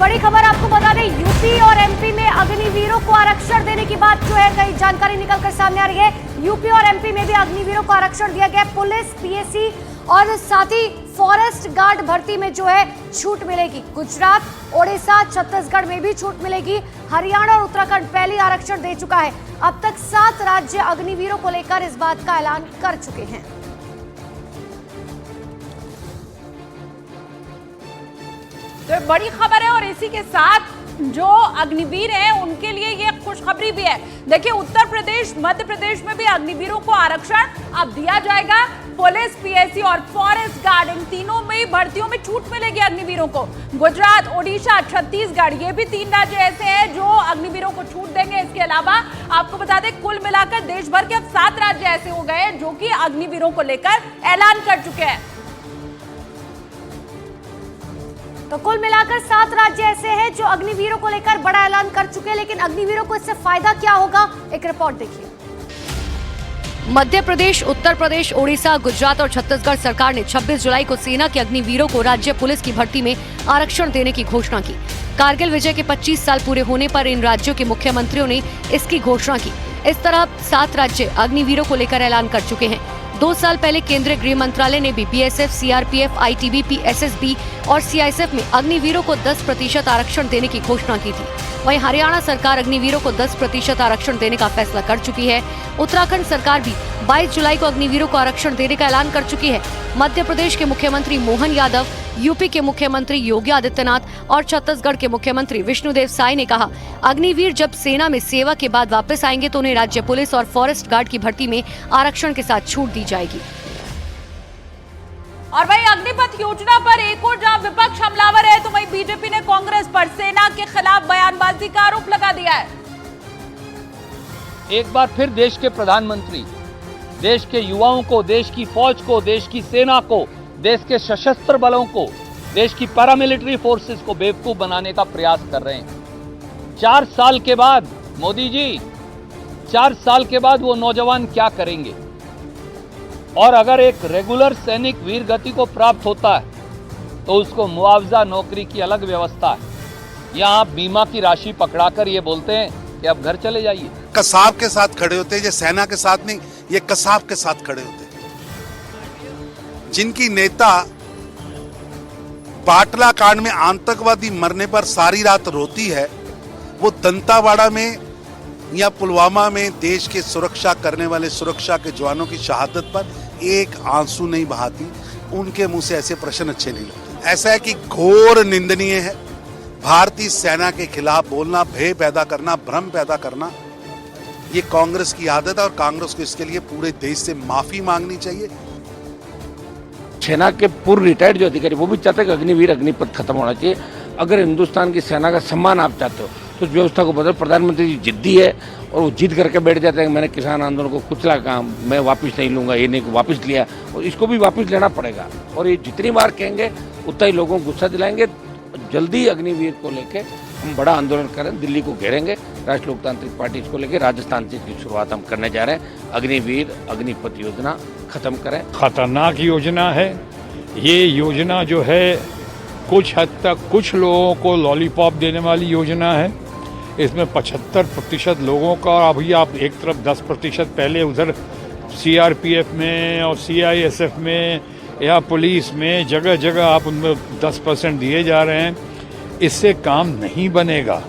बड़ी खबर आपको बता दें, यूपी और एमपी में अग्निवीरों को आरक्षण देने की बात जो है कई जानकारी निकलकर सामने आ रही है। यूपी और एमपी में भी अग्निवीरों को आरक्षण दिया गया। पुलिस, पीएसी और साथ ही फॉरेस्ट गार्ड भर्ती में जो है छूट मिलेगी। गुजरात, ओडिशा, छत्तीसगढ़ में भी छूट मिलेगी। हरियाणा और उत्तराखंड पहले आरक्षण दे चुका है। अब तक 7 राज्य अग्निवीरों को लेकर इस बात का ऐलान कर चुके हैं। तो बड़ी खबर है और इसी के साथ जो अग्निवीर हैं उनके लिए ये खुशखबरी भी है। देखिए, उत्तर प्रदेश, मध्य प्रदेश में भी अग्निवीरों को आरक्षण अब दिया जाएगा। पुलिस, पीएसी और फॉरेस्ट गार्ड, इन तीनों में भर्तियों में छूट मिलेगी अग्निवीरों को। गुजरात, ओडिशा, छत्तीसगढ़, ये भी 3 राज्य ऐसे हैं जो अग्निवीरों को छूट देंगे। इसके अलावा आपको बता दें, कुल मिलाकर देश भर के अब 7 राज्य ऐसे हो गए जो कि अग्निवीरों को लेकर ऐलान कर चुके हैं। तो कुल मिलाकर 7 राज्य ऐसे हैं जो अग्निवीरों को लेकर बड़ा ऐलान कर चुके हैं। लेकिन अग्निवीरों को इससे फायदा क्या होगा, एक रिपोर्ट देखिए। मध्य प्रदेश, उत्तर प्रदेश, ओडिशा, गुजरात और छत्तीसगढ़ सरकार ने 26 जुलाई को सेना के अग्निवीरों को राज्य पुलिस की भर्ती में आरक्षण देने की घोषणा की। कारगिल विजय के 25 साल पूरे होने पर इन राज्यों के मुख्यमंत्रियों ने इसकी घोषणा की। इस तरह 7 राज्य अग्निवीरों को लेकर ऐलान कर चुके हैं। 2 साल पहले केंद्रीय गृह मंत्रालय ने भी बीएसएफ, सीआरपीएफ, आईटीबीपी, एसएसबी और सीआईएसएफ में अग्निवीरों को 10% आरक्षण देने की घोषणा की थी। वहीं हरियाणा सरकार अग्निवीरों को 10% आरक्षण देने का फैसला कर चुकी है। उत्तराखंड सरकार भी 22 जुलाई को अग्निवीरों को आरक्षण देने का ऐलान कर चुकी है। मध्य प्रदेश के मुख्यमंत्री मोहन यादव, यूपी के मुख्यमंत्री योगी आदित्यनाथ और छत्तीसगढ़ के मुख्यमंत्री विष्णुदेव साय ने कहा, अग्निवीर जब सेना में सेवा के बाद वापस आएंगे तो उन्हें राज्य पुलिस और फॉरेस्ट गार्ड की भर्ती में आरक्षण के साथ छूट दी जाएगी। और वहीं अग्निपथ योजना पर एक और जहां विपक्ष हमलावर है, तो वहीं बीजेपी ने कांग्रेस पर सेना के खिलाफ बयानबाजी का आरोप लगा दिया है। एक बार फिर देश के प्रधानमंत्री देश के युवाओं को, देश की फौज को, देश की सेना को, देश के सशस्त्र बलों को, देश की पैरामिलिट्री फोर्सेस को बेवकूफ बनाने का प्रयास कर रहे हैं। 4 साल के बाद मोदी जी, 4 साल के बाद वो नौजवान क्या करेंगे? और अगर एक रेगुलर सैनिक वीर गति को प्राप्त होता है तो उसको मुआवजा, नौकरी की अलग व्यवस्था है। यहाँ बीमा की राशि पकड़ाकर ये बोलते हैं कि अब घर चले जाइए। कसाब के साथ खड़े होते हैं, ये सेना के साथ नहीं, ये कसाब के साथ खड़े होते हैं। जिनकी नेता बाटला कांड में आतंकवादी मरने पर सारी रात रोती है, वो दंतावाड़ा में या पुलवामा में देश की सुरक्षा करने वाले सुरक्षा के जवानों की शहादत पर एक आंसू नहीं बहाती। उनके मुंह से ऐसे प्रश्न अच्छे नहीं लगते। ऐसा है कि घोर निंदनीय है भारतीय सेना के खिलाफ बोलना, भय पैदा करना, भ्रम पैदा करना। ये कांग्रेस की आदत है और कांग्रेस को इसके लिए पूरे देश से माफी मांगनी चाहिए। सेना के पूर्व रिटायर्ड जो अधिकारी वो भी चाहते हैं कि अग्निवीर, अग्निपथ खत्म होना चाहिए। अगर हिंदुस्तान की सेना का सम्मान आप चाहते हो तो उस व्यवस्था को बदल। प्रधानमंत्री जी जिद्दी है और वो जिद करके बैठ जाते हैं कि मैंने किसान आंदोलन को कुचला, काम मैं वापस नहीं लूंगा, ये नहीं वापस लिया और इसको भी वापस लेना पड़ेगा। और ये जितनी बार कहेंगे उतना ही लोगों को गुस्सा दिलाएंगे। जल्दी अग्निवीर को लेके हम बड़ा आंदोलन करें, दिल्ली को घेरेंगे। राष्ट्रीय लोकतांत्रिक पार्टी इसको लेके राजस्थान से इसकी शुरुआत हम करने जा रहे हैं। अग्निवीर, अग्निपथ योजना खत्म करें। खतरनाक योजना है ये योजना, जो है कुछ हद तक कुछ लोगों को लॉलीपॉप देने वाली योजना है। इसमें 75% लोगों का, अभी आप एक तरफ 10% पहले उधर सीआरपीएफ में और सीआईएसएफ में या पुलिस में जगह जगह आप उनमें 10% दिए जा रहे हैं। इससे काम नहीं बनेगा।